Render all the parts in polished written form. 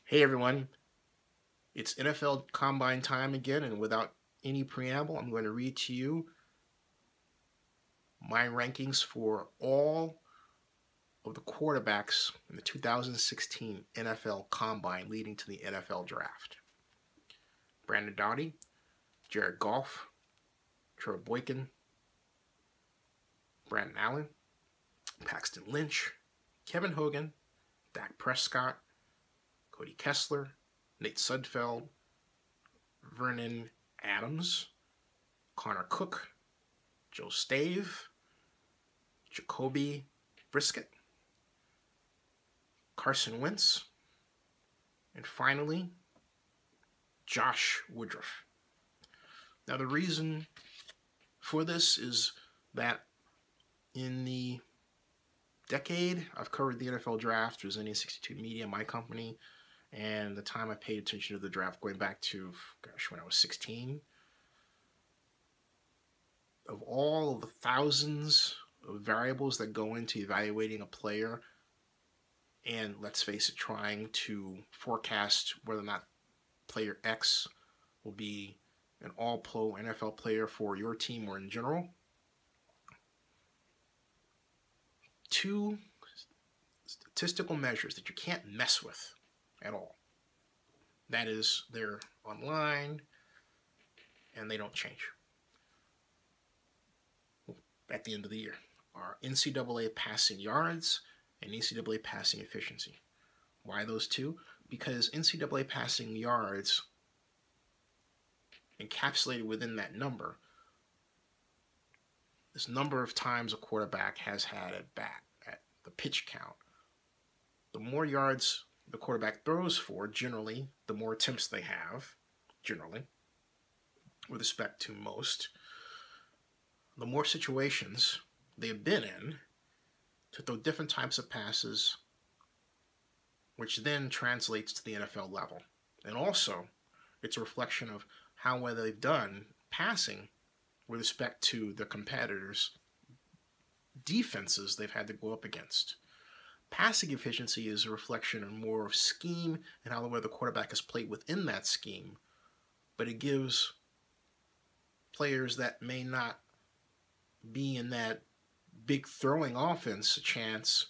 Hey everyone, it's NFL Combine time again, and without any preamble, I'm going to read to you my rankings for all of the quarterbacks in the 2016 NFL Combine leading to the NFL Draft. Brandon Doughty, Jared Goff, Trevor Boykin, Vernon Adams, Paxton Lynch, Kevin Hogan, Dak Prescott, Cody Kessler, Nate Sudfeld, Vernon Adams, Connor Cook, Joe Stave, Jacoby Brisket, Carson Wentz, and finally, Josh Woodruff. Now, the reason for this is that in the decade I've covered the NFL draft, through Zennia 62 Media, my company, and the time I paid attention to the draft going back to, when I was 16, of all of the thousands of variables that go into evaluating a player, and let's face it, trying to forecast whether or not player X will be an all-pro NFL player for your team or in general, two statistical measures that you can't mess with at all. That is, they're online and they don't change at the end of the year, are NCAA passing yards and NCAA passing efficiency. Why those two? Because NCAA passing yards, encapsulated within that number, this number of times a quarterback has had at bat, at the pitch count. The more yards the quarterback throws for, generally, the more attempts they have, generally, with respect to most, the more situations they've been in to throw different types of passes, which then translates to the NFL level. And also, it's a reflection of how well they've done passing with respect to the competitors' defenses they've had to go up against. Passing efficiency is a reflection of more of scheme and how well the quarterback has played within that scheme, but it gives players that may not be in that big throwing offense a chance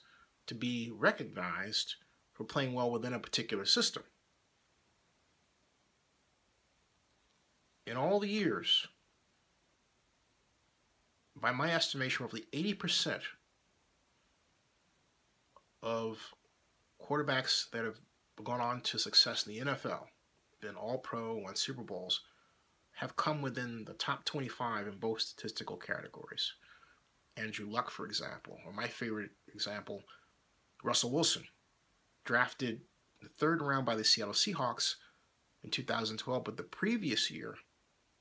to be recognized for playing well within a particular system. In all the years, by my estimation, roughly 80% of quarterbacks that have gone on to success in the NFL, been all-pro, won Super Bowls, have come within the top 25 in both statistical categories. Andrew Luck, for example, or my favorite example, Russell Wilson, drafted the third round by the Seattle Seahawks in 2012, but the previous year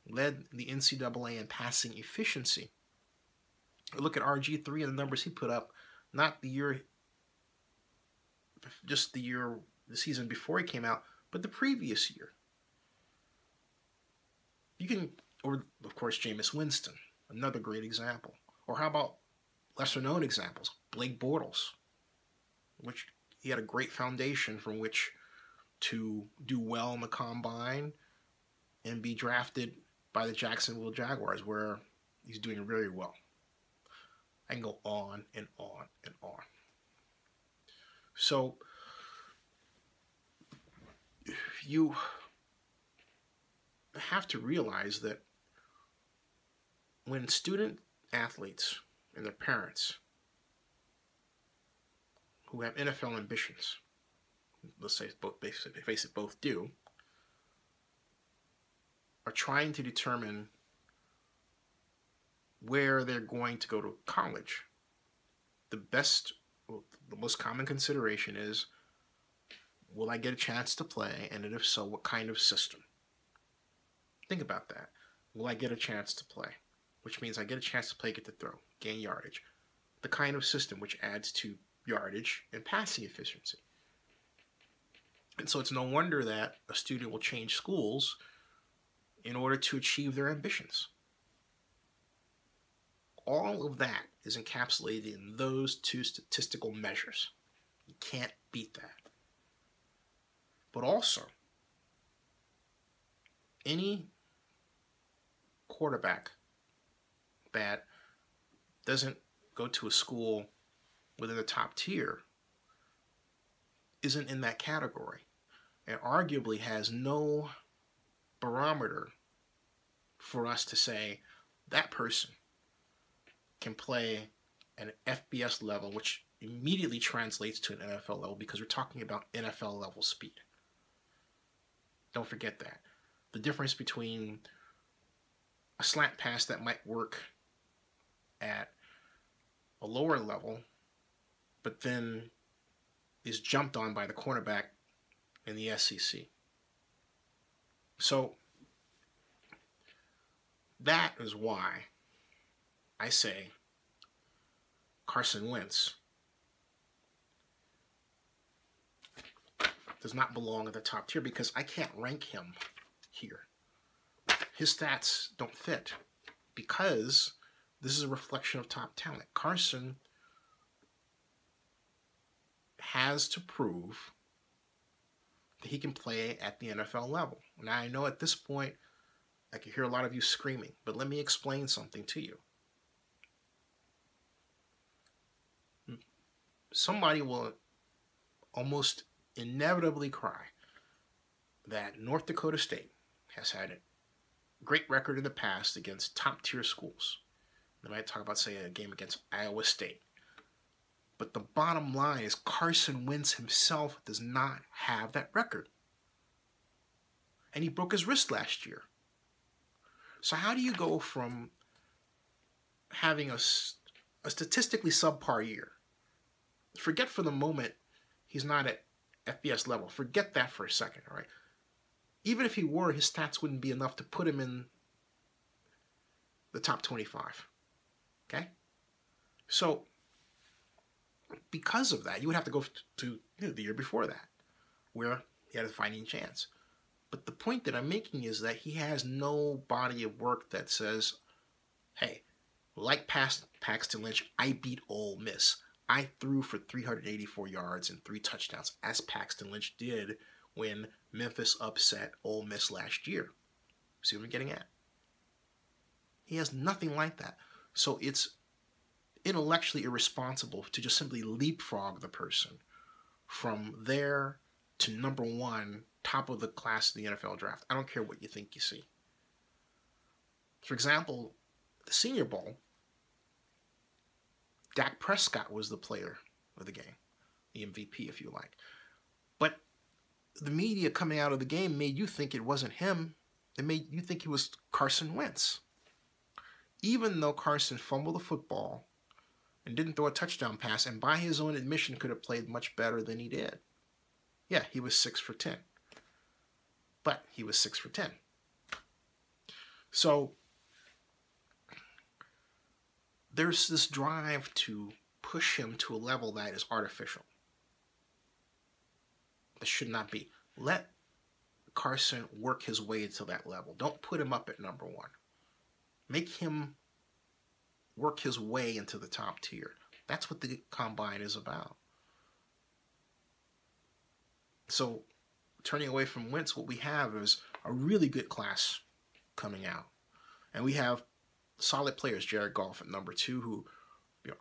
led the NCAA in passing efficiency. Look at RG3 and the numbers he put up, not the year, just the season before he came out, but the previous year. You can, or of course, Jameis Winston, another great example. Or how about lesser known examples? Blake Bortles, which he had a great foundation from which to do well in the combine and be drafted by the Jacksonville Jaguars, where he's doing very well. I can go on and on and on. So you have to realize that when student athletes and their parents who have NFL ambitions, let's say both, face it, both do, are trying to determine where they're going to go to college, the most common consideration is, will I get a chance to play, and if so, what kind of system? Think about that. Will I get a chance to play? Which means I get a chance to play, get to throw, gain yardage. The kind of system which adds to yardage and passing efficiency. And so it's no wonder that a student will change schools in order to achieve their ambitions. All of that is encapsulated in those two statistical measures. You can't beat that. But also, any quarterback that doesn't go to a school within the top tier isn't in that category, and arguably has no barometer for us to say that person can play an FBS level, which immediately translates to an NFL level, because we're talking about NFL level speed. Don't forget that. The difference between a slant pass that might work at a lower level, but then is jumped on by the cornerback in the SEC. So that is why I say Carson Wentz does not belong at the top tier, because I can't rank him here. His stats don't fit, because this is a reflection of top talent. Carson has to prove that he can play at the NFL level. Now, I know at this point I can hear a lot of you screaming, but let me explain something to you. Somebody will almost inevitably cry that North Dakota State has had a great record in the past against top-tier schools. They might talk about, say, a game against Iowa State. But the bottom line is Carson Wentz himself does not have that record. And he broke his wrist last year. So how do you go from having a statistically subpar year? Forget for the moment he's not at FBS level. Forget that for a second, all right? Even if he were, his stats wouldn't be enough to put him in the top 25, okay? So because of that, you would have to go to the year before that, where he had a fighting chance. But the point that I'm making is that he has no body of work that says, hey, like Paxton Lynch, I beat Ole Miss. I threw for 384 yards and 3 touchdowns, as Paxton Lynch did when Memphis upset Ole Miss last year. See what I'm getting at? He has nothing like that. So it's intellectually irresponsible to just simply leapfrog the person from there to number 1, top of the class of the NFL draft. I don't care what you think you see. For example, the Senior Bowl, Dak Prescott was the player of the game, the MVP if you like. But the media coming out of the game made you think it wasn't him. It made you think it was Carson Wentz. Even though Carson fumbled the football and didn't throw a touchdown pass, and by his own admission could have played much better than he did. Yeah, he was 6 for 10. But he was 6 for 10. So there's this drive to push him to a level that is artificial. That should not be. Let Carson work his way to that level. Don't put him up at number 1. Make him work his way into the top tier. That's what the combine is about. So, turning away from Wentz, what we have is a really good class coming out. And we have solid players. Jared Goff at number 2, who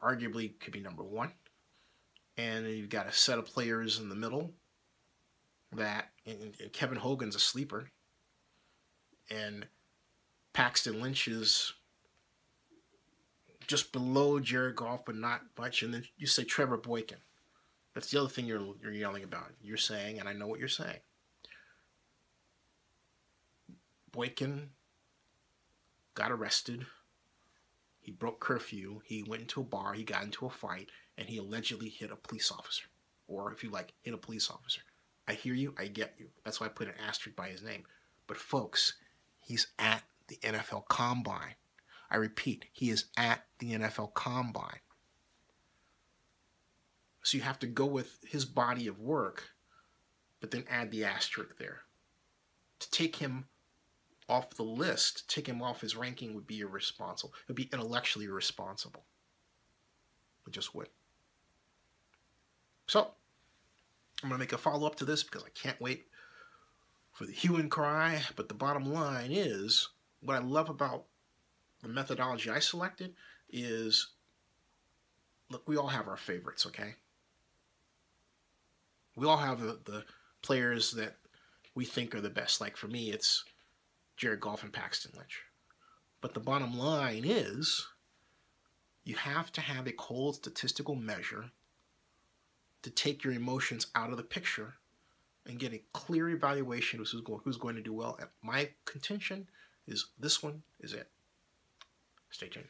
arguably could be number 1. And you've got a set of players in the middle that, and Kevin Hogan's a sleeper. And Paxton Lynch is just below Jared Goff, but not much. And then you say Trevor Boykin. That's the other thing you're yelling about. You're saying, and I know what you're saying. Boykin got arrested. He broke curfew. He went into a bar. He got into a fight, and he allegedly hit a police officer. Or, if you like, hit a police officer. I hear you. I get you. That's why I put an asterisk by his name. But, folks, he's at the NFL Combine. I repeat, he is at the NFL Combine. So you have to go with his body of work, but then add the asterisk there. To take him off the list, take him off his ranking would be irresponsible. It would be intellectually irresponsible. It just would. So, I'm going to make a follow-up to this because I can't wait for the hue and cry, but the bottom line is, what I love about the methodology I selected is, look, we all have our favorites, okay? We all have the players that we think are the best. Like for me, it's Jared Goff and Paxton Lynch. But the bottom line is, you have to have a cold statistical measure to take your emotions out of the picture and get a clear evaluation of who's going to do well. And my contention is this one is it. Stay tuned.